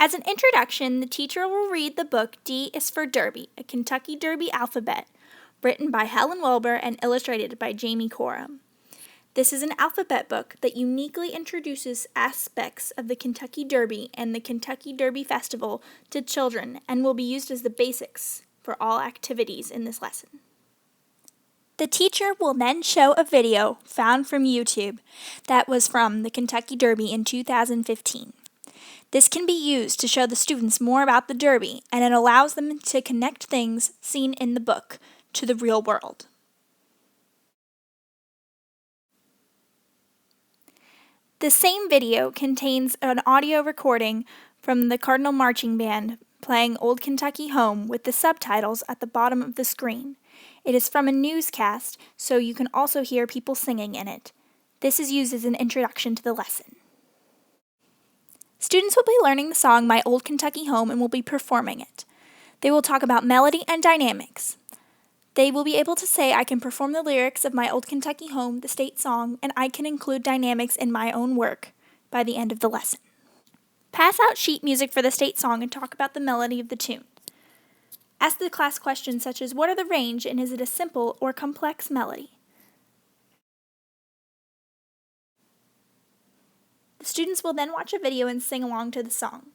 As an introduction, the teacher will read the book D is for Derby, a Kentucky Derby alphabet, written by Helen Wilbur and illustrated by Jamie Coram. This is an alphabet book that uniquely introduces aspects of the Kentucky Derby and the Kentucky Derby Festival to children and will be used as the basics for all activities in this lesson. The teacher will then show a video found from YouTube that was from the Kentucky Derby in 2015. This can be used to show the students more about the Derby, and it allows them to connect things seen in the book to the real world. The same video contains an audio recording from the Cardinal Marching Band playing Old Kentucky Home with the subtitles at the bottom of the screen. It is from a newscast, so you can also hear people singing in it. This is used as an introduction to the lesson. Students will be learning the song My Old Kentucky Home and will be performing it. They will talk about melody and dynamics. They will be able to say, I can perform the lyrics of My Old Kentucky Home, the state song, and I can include dynamics in my own work by the end of the lesson. Pass out sheet music for the state song and talk about the melody of the tune. Ask the class questions such as, what are the range and is it a simple or complex melody? The students will then watch a video and sing along to the song.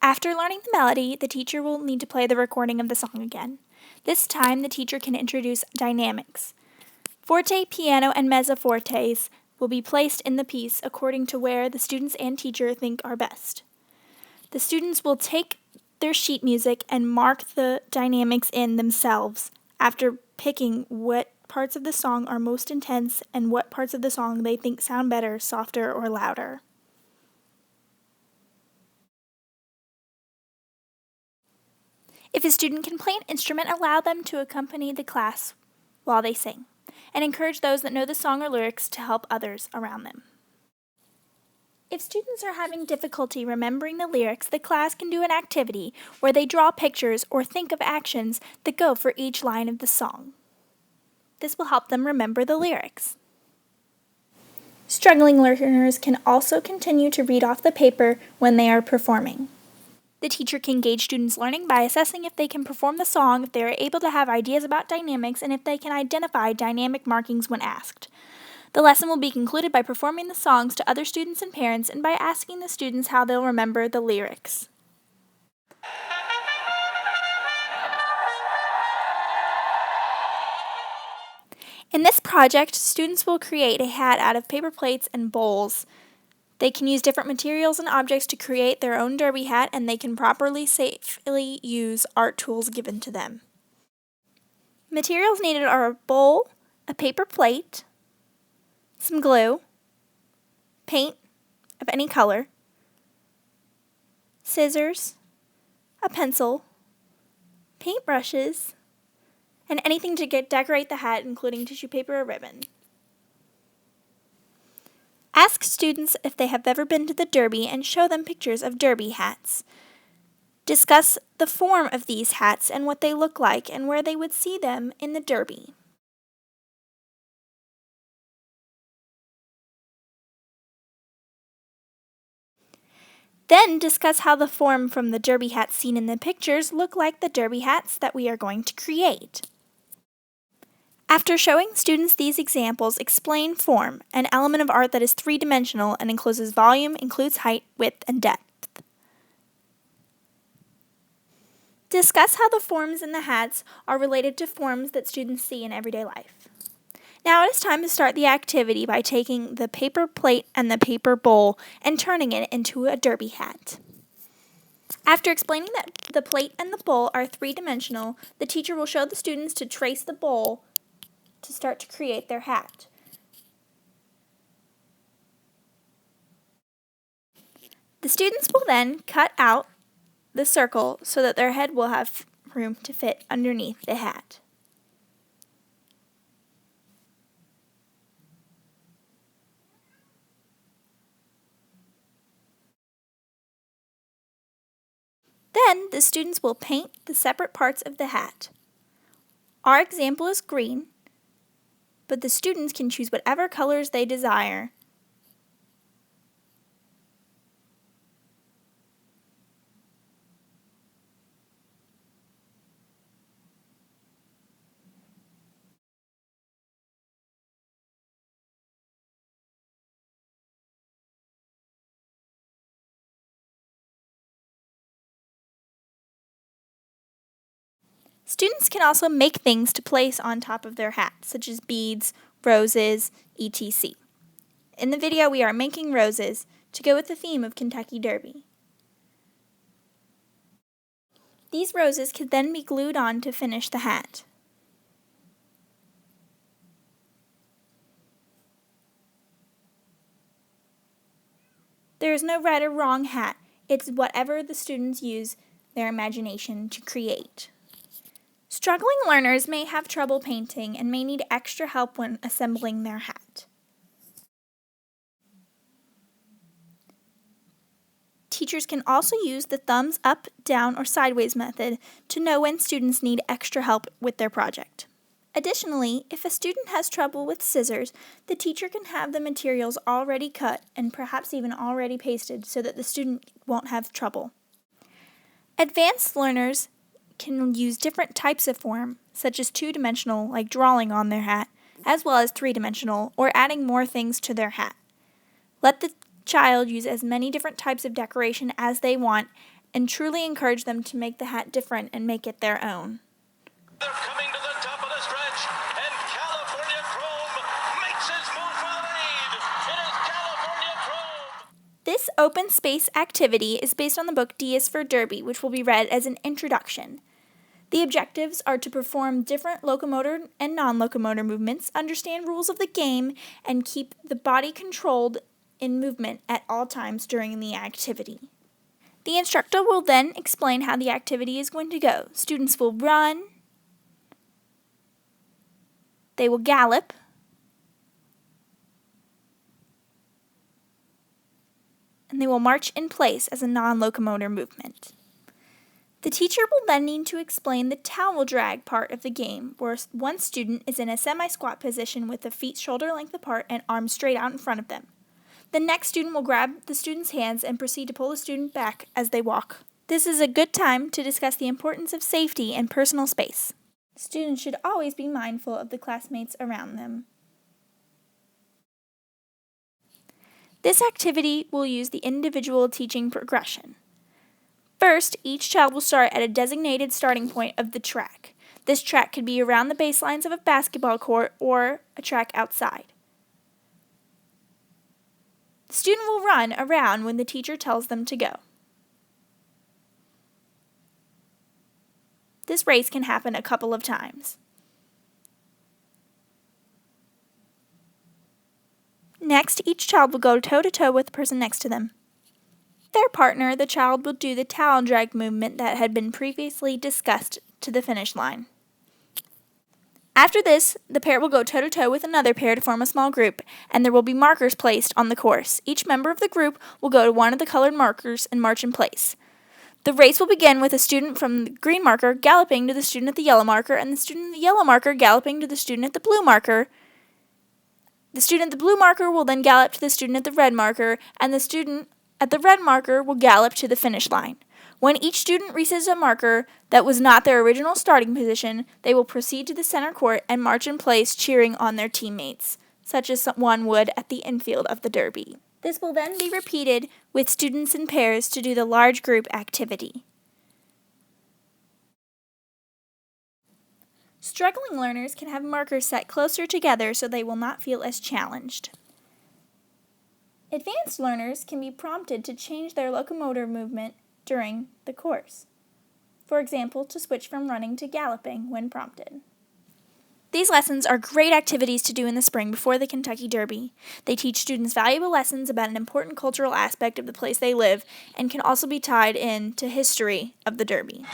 After learning the melody, the teacher will need to play the recording of the song again. This time, the teacher can introduce dynamics. Forte, piano, and mezzo fortes will be placed in the piece according to where the students and teacher think are best. The students will take their sheet music and mark the dynamics in themselves after picking what parts of the song are most intense and what parts of the song they think sound better, softer, or louder. If a student can play an instrument, allow them to accompany the class while they sing, and encourage those that know the song or lyrics to help others around them. If students are having difficulty remembering the lyrics, the class can do an activity where they draw pictures or think of actions that go for each line of the song. This will help them remember the lyrics. Struggling learners can also continue to read off the paper when they are performing. The teacher can gauge students' learning by assessing if they can perform the song, if they are able to have ideas about dynamics, and if they can identify dynamic markings when asked. The lesson will be concluded by performing the songs to other students and parents and by asking the students how they'll remember the lyrics. In this project, students will create a hat out of paper plates and bowls. They can use different materials and objects to create their own derby hat, and they can properly, safely use art tools given to them. Materials needed are a bowl, a paper plate, some glue, paint of any color, scissors, a pencil, paintbrushes, and anything to decorate the hat, including tissue paper or ribbon. Ask students if they have ever been to the Derby and show them pictures of derby hats. Discuss the form of these hats and what they look like and where they would see them in the Derby. Then discuss how the form from the derby hats seen in the pictures look like the derby hats that we are going to create. After showing students these examples, explain form, an element of art that is three-dimensional and encloses volume, includes height, width, and depth. Discuss how the forms in the hats are related to forms that students see in everyday life. Now it is time to start the activity by taking the paper plate and the paper bowl and turning it into a derby hat. After explaining that the plate and the bowl are three-dimensional, the teacher will show the students to trace the bowl to start to create their hat. The students will then cut out the circle so that their head will have room to fit underneath the hat. Then the students will paint the separate parts of the hat. Our example is green, but the students can choose whatever colors they desire. Students can also make things to place on top of their hat, such as beads, roses, etc. In the video, we are making roses to go with the theme of Kentucky Derby. These roses can then be glued on to finish the hat. There is no right or wrong hat. It's whatever the students use their imagination to create. Struggling learners may have trouble painting and may need extra help when assembling their hat. Teachers can also use the thumbs up, down, or sideways method to know when students need extra help with their project. Additionally, if a student has trouble with scissors, the teacher can have the materials already cut and perhaps even already pasted so that the student won't have trouble. Advanced learners can use different types of form, such as two-dimensional, like drawing on their hat, as well as three-dimensional, or adding more things to their hat. Let the child use as many different types of decoration as they want, and truly encourage them to make the hat different and make it their own. They're coming to the top of the stretch, and California Chrome makes his move for the lead. It is California Chrome. This open space activity is based on the book D is for Derby, which will be read as an introduction. The objectives are to perform different locomotor and non-locomotor movements, understand rules of the game, and keep the body controlled in movement at all times during the activity. The instructor will then explain how the activity is going to go. Students will run, they will gallop, and they will march in place as a non-locomotor movement. The teacher will then need to explain the towel drag part of the game, where one student is in a semi-squat position with the feet shoulder length apart and arms straight out in front of them. The next student will grab the student's hands and proceed to pull the student back as they walk. This is a good time to discuss the importance of safety and personal space. Students should always be mindful of the classmates around them. This activity will use the individual teaching progression. First, each child will start at a designated starting point of the track. This track could be around the baselines of a basketball court or a track outside. The student will run around when the teacher tells them to go. This race can happen a couple of times. Next, each child will go toe-to-toe with the person next to them. Their partner, the child, will do the towel drag movement that had been previously discussed to the finish line. After this, the pair will go toe-to-toe with another pair to form a small group, and there will be markers placed on the course. Each member of the group will go to one of the colored markers and march in place. The race will begin with a student from the green marker galloping to the student at the yellow marker, and the student at the yellow marker galloping to the student at the blue marker. The student at the blue marker will then gallop to the student at the red marker, and the student at the red marker will gallop to the finish line. When each student reaches a marker that was not their original starting position, they will proceed to the center court and march in place cheering on their teammates, such as one would at the infield of the Derby. This will then be repeated with students in pairs to do the large group activity. Struggling learners can have markers set closer together so they will not feel as challenged. Advanced learners can be prompted to change their locomotor movement during the course. For example, to switch from running to galloping when prompted. These lessons are great activities to do in the spring before the Kentucky Derby. They teach students valuable lessons about an important cultural aspect of the place they live and can also be tied in to history of the Derby.